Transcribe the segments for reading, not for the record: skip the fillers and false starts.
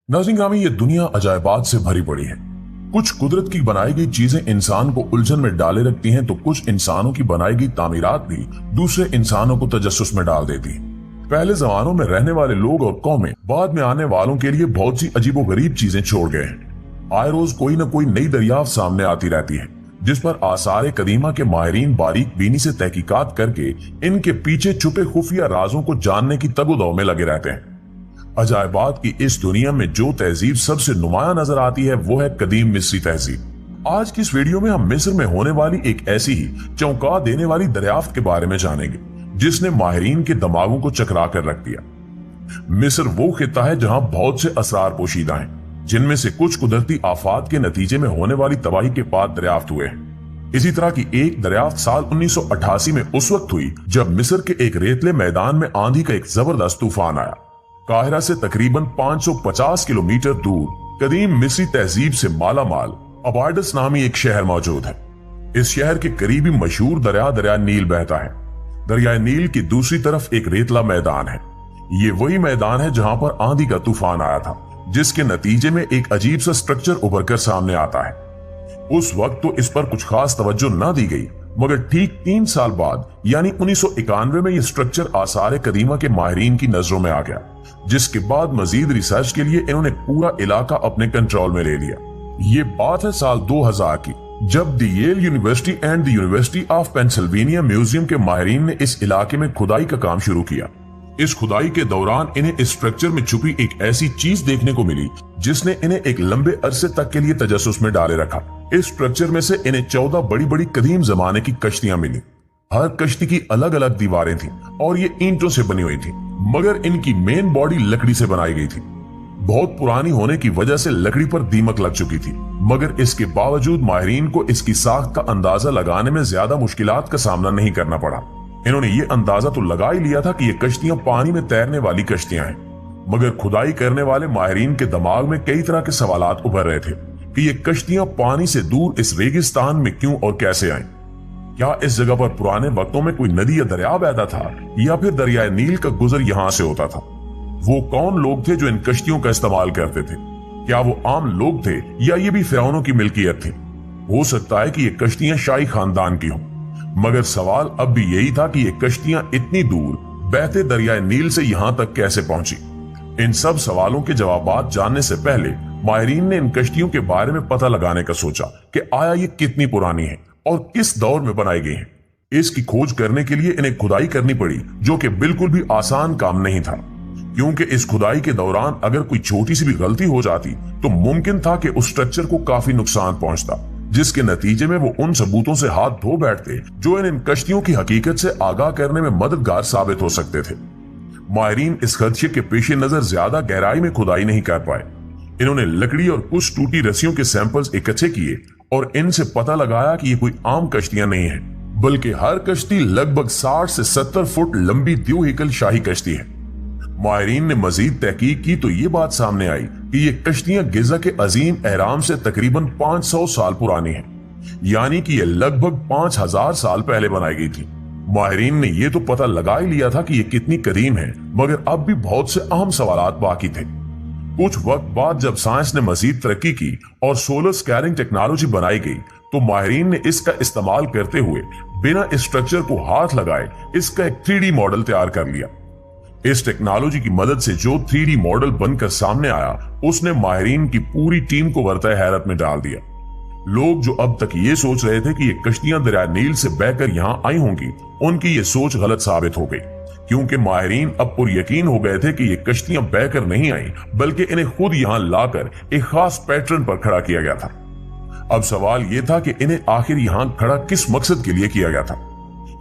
नाज़रीन ग्रामी, ये दुनिया अजायबात से भरी पड़ी है। कुछ कुदरत की बनाई गई चीजें इंसान को उलझन में डाले रखती हैं, तो कुछ इंसानों की बनाई गई तामीरात भी दूसरे इंसानों को तजस्सुस में डाल देती हैं। पहले जमानों में रहने वाले लोग और कौमें बाद में आने वालों के लिए बहुत सी अजीबोगरीब चीजें छोड़ गए हैं। आए रोज कोई न कोई नई दरियाफ्त सामने आती रहती है, जिस पर आसार कदीमा के माहिरीन बारीक बीनी से तहकीकात करके इनके पीछे छुपे खुफिया राजों को जानने की तगोदौ में लगे रहते हैं। अजायबात की इस दुनिया में जो तहजीब सबसे नुमाया नजर आती है वो है कदीम मिस्री तहजीब। आज की इस वीडियो में हम मिस्र में होने वाली एक ऐसी ही चौंका देने वाली दरियाफ्त के बारे में जानेंगे जिसने माहिरीन के दिमागों को चकरा कर रख दिया। मिस्र वो खिता है जहां बहुत से असरार पोशीदा हैं, जिनमें से कुछ कुदरती आफात के नतीजे में होने वाली तबाही के बाद दरियाफ्त हुए हैं। इसी तरह की एक दरियाफ्त साल 1988 में उस वक्त हुई जब मिस्र के एक रेतले मैदान में आंधी का एक जबरदस्त तूफान आया। काहिरा से तकरीबन 550 किलोमीटर दूर कदीम मिस्री तहजीब से माला माल अबाडस नामी एक शहर मौजूद है। इस शहर के करीबी मशहूर दरिया नील बहता है। दरिया नील की दूसरी तरफ एक रेतला मैदान है। ये वही मैदान है जहां पर आंधी का तूफान आया था, जिसके नतीजे में एक अजीब सा स्ट्रक्चर उभर कर सामने आता है। उस वक्त तो इस पर कुछ खास तवज्जो न दी गई, मगर ठीक 3 साल बाद यानी 1991 में यह स्ट्रक्चर आसार कदीमा के माहिरीन की नजरों में आ गया, जिसके बाद मजीद रिसर्च के लिए इन्होंने पूरा इलाका अपने कंट्रोल में ले लिया। ये बात है साल 2000 की, जब the Yale University and the University of Pennsylvania Museum के माहिरीन ने इस इलाके में खुदाई का काम शुरू किया। इस खुदाई के दौरान इन्हें इस स्ट्रक्चर में छुपी एक ऐसी चीज देखने को मिली जिसने इन्हें एक लंबे अरसे तक के लिए तजस्सुस में डाले रखा। इस स्ट्रक्चर में से इन्हें 14 बड़ी बड़ी कदीम जमाने की कश्तियां मिली। हर कश्ती की अलग अलग दीवारें थीं और ये ईंटों से बनी हुई थी, मगर इनकी मेन बॉडी लकड़ी से बनाई गई थी। बहुत पुरानी होने की वजह से लकड़ी पर दीमक लग चुकी थी, मगर इसके बावजूद माहिरीन को इसकी साख का अंदाजा लगाने में ज्यादा मुश्किलात का सामना नहीं करना पड़ा। इन्होंने ये अंदाजा तो लगा ही लिया था कि ये कश्तियां पानी में तैरने वाली कश्तियां हैं, मगर खुदाई करने वाले माहिरीन के दिमाग में कई तरह के सवालात उभर रहे थे कि ये कश्तियां पानी से दूर इस रेगिस्तान में क्यों और कैसे आईं। क्या इस जगह पर पुराने वक्तों में कोई नदी या दरिया बहता था, या फिर दरिया नील का गुजर यहाँ से होता था? वो कौन लोग थे जो इन कश्तियों का इस्तेमाल करते थे? क्या वो आम लोग थे या ये भी फिरौनों की मिल्कियत थी? हो सकता है कि ये कश्तियां शाही खानदान की हों, मगर सवाल अब भी यही था कि ये कश्तियां इतनी दूर बहते दरिया नील से यहाँ तक कैसे पहुंची। इन सब सवालों के जवाब जानने से पहले माहिरीन ने इन कश्तियों के बारे में पता लगाने का सोचा कि आया ये कितनी पुरानी है और किस दौर में बनाई गई है। इसकी खोज करने के लिए इन्हें खुदाई करनी पड़ी, जो कि बिल्कुल भी आसान काम नहीं था, क्योंकि इस खुदाई के दौरान अगर कोई छोटी सी भी गलती हो जाती तो मुमकिन था कि उस स्ट्रक्चर को काफी नुकसान पहुंचता, जिसके नतीजे में वो उन सबूतों से हाथ धो बैठते जो इन कश्तियों की हकीकत से आगाह करने में मददगार साबित हो सकते थे। माहिरीन इस खदशे के पेश नजर ज्यादा गहराई में खुदाई नहीं कर पाए। इन्होंने लकड़ी और कुछ टूटी रस्सियों के सैंपल्स इकट्ठे किए और इनसे पता लगाया कि ये कोई आम कश्तियां नहीं है, बल्कि हर कश्ती लगभग 60 से 70 फुट लंबी द्विहिकल शाही कश्ती है। माहिरीन ने मजीद तहकीक की तो ये बात सामने आई कि ये कश्तियां गिजा के अजीम एहराम से तकरीबन 500 साल पुरानी हैं, यानी कि ये लगभग 5000 साल पहले बनाई गई थी। माहिरीन ने ये तो पता लगा ही लिया था कि ये कितनी कदीम है, मगर अब भी बहुत से अहम सवालात बाकी थे। कुछ वक्त बाद जब साइंस ने मजीद तरक्की की और सोलर स्कैनिंग टेक्नोलॉजी बनाई गई, तो माहिरीन ने इसका इस्तेमाल करते हुए बिना इस स्ट्रक्चर को हाथ लगाए इसका एक 3D मॉडल तैयार कर लिया। इस टेक्नोलॉजी की मदद से जो 3D मॉडल बनकर सामने आया, उसने माहिरीन की पूरी टीम को वर्ता हैरत में डाल दिया। लोग जो अब तक ये सोच रहे थे कि ये कश्तियां दरिया नील से बहकर यहाँ आई होंगी, उनकी ये सोच गलत साबित हो गई, क्योंकि माहिरीन अब यकीन हो गए थे कि ये कश्तियां बहकर नहीं आई, बल्कि इन्हें खुद यहाँ लाकर एक खास पैटर्न पर खड़ा किया गया था। अब सवाल ये था कि इन्हें आखिर यहाँ खड़ा किस मकसद के लिए किया गया था।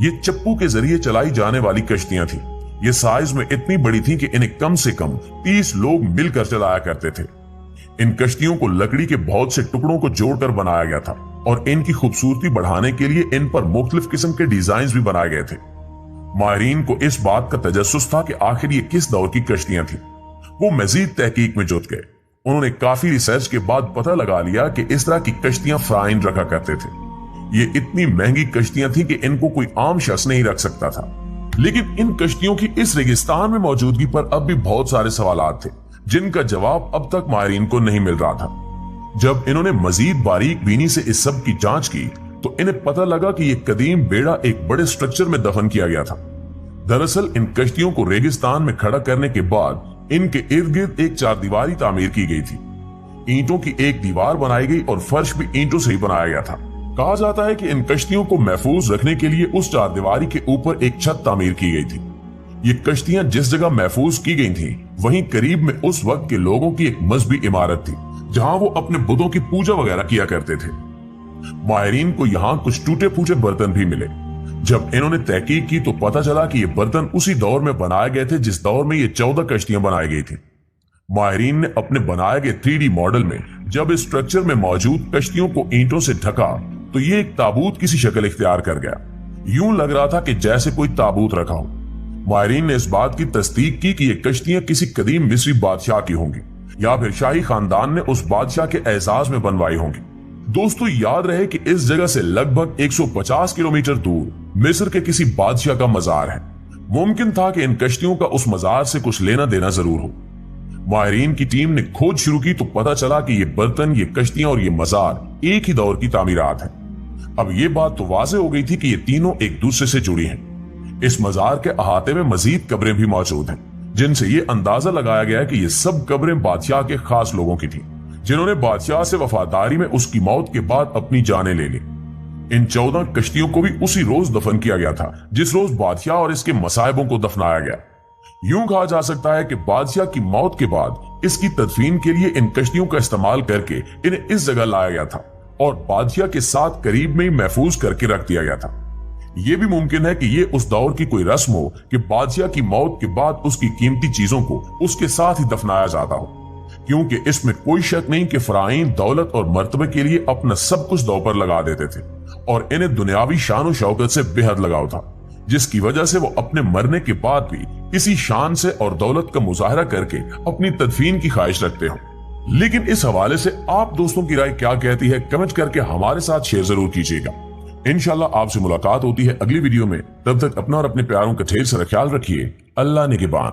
ये चप्पू के जरिए चलाई जाने वाली कश्तियां थी। ये साइज में इतनी बड़ी थी कि इन्हें कम से कम 30 लोग मिलकर चलाया करते थे। इन कश्तियों को लकड़ी के बहुत से टुकड़ों को जोड़कर बनाया गया था और इनकी खूबसूरती बढ़ाने के लिए इन पर मुख्तलिफ किस्म के डिजाइन भी बनाए गए थे। माहिरीन को इस बात का तजस्सुस था कि आखिर ये किस दौर की कश्तियां थी। वो मजीद तहकीक में जुट गए। उन्होंने काफी रिसर्च के बाद पता लगा लिया कि इस तरह की कश्तियां फ्राइन रखा करते थे। ये इतनी महंगी कश्तियां थी कि इनको कोई आम शख्स नहीं रख सकता था। लेकिन इन कश्तियों की इस रेगिस्तान में मौजूदगी पर अब भी बहुत सारे सवालात थे, जिनका जवाब अब तक माहिरीन को नहीं मिल रहा था। जब इन्होंने मजीद बारीक बीनी से इस सब की जांच की तो इन्हें पता लगा कि यह कदीम बेड़ा एक बड़े स्ट्रक्चर में दफन किया गया था। दरअसल इन कश्तियों को रेगिस्तान में खड़ा करने के बाद इनके इर्द गिर्द एक चारदीवारी तामीर की गई थी। ईंटों की एक दीवार बनाई गई और फर्श भी ईंटों से ही बनाया गया था। कहा जाता है कि इन कश्तियों को महफूज रखने के लिए उस चारदीवारी के ऊपर एक छत तामीर की गई थी। ये कश्तियां जिस जगह महफूज की गई थी वहीं करीब में उस वक्त के लोगों की एक मजहबी इमारत थी जहां वो अपने बुतों की पूजा वगैरह किया करते थे। माहिरीन को यहाँ कुछ टूटे फूटे बर्तन भी मिले। जब इन्होंने तहकीक की तो पता चला कि ये बर्तन उसी दौर में बनाए गए थे जिस दौर में ये 14 कश्तियां बनाई गई थी। माहिरीन ने अपने बनाए गए 3D मॉडल में जब इस स्ट्रक्चर में मौजूद कश्तियों को ईंटों से ढका तो ये एक ताबूत किसी शक्ल इख्तियार कर गया। यूं लग रहा था कि जैसे कोई ताबूत रखा हो। माहिरीन ने इस बात की तस्दीक की कि ये कश्तियां किसी कदीम मिस्री बादशाह की होंगी या फिर शाही खानदान ने उस बादशाह के एजाज में बनवाई होंगी। दोस्तों याद रहे कि इस जगह से लगभग 150 किलोमीटर दूर मिस्र के किसी बादशाह का मजार है। मुमकिन था कि इन कश्तियों का उस मजार से कुछ लेना देना जरूर हो। माहिरीन की टीम ने खोज शुरू की तो पता चला कि ये बर्तन, ये कश्तियां और ये मजार एक ही दौर की तामीरात हैं। अब ये बात तो वाज़ेह हो गई थी कि ये तीनों एक दूसरे से जुड़ी हैं। इस मजार के अहाते में मजीद कब्रें भी मौजूद हैं जिनसे ये अंदाजा लगाया गया है कि ये सब कब्रें बादशाह के खास लोगों की थी जिन्होंने बादशाह से वफादारी में उसकी मौत के बाद अपनी जानें ले ली। इन 14 कश्तियों को भी उसी रोज दफन किया गया था जिस रोज बादशाह और इसके मसाइबों को दफनाया गया। यूं कहा जा सकता है कि बादशाह की मौत के बाद इसकी तदफीन के लिए इन कश्तियों का इस्तेमाल करके इन्हें इस जगह लाया गया था और बादशाह के साथ करीब में ही महफूज करके रख दिया गया था। यह भी मुमकिन है कि यह उस दौर की कोई रस्म हो कि बादशाह की मौत के बाद उसकी कीमती चीजों को उसके साथ ही दफनाया जाता हो, क्योंकि इसमें कोई शक नहीं कि फराइन दौलत और मर्तबे के लिए अपना सब कुछ दांव पर लगा देते थे और इन्हें दुनियावी शान और शौकत से बेहद लगाव था, जिसकी वजह से वो अपने मरने के बाद भी इसी शान से और दौलत का मुजाहरा करके अपनी तदफीन की ख्वाहिश रखते हो। लेकिन इस हवाले से आप दोस्तों की राय क्या कहती है, कमेंट करके हमारे साथ शेयर जरूर कीजिएगा। इंशाल्लाह आपसे मुलाकात होती है अगली वीडियो में। तब तक अपना और अपने प्यारों का ढेर सारा ख्याल रखिए। अल्लाह निगहबान।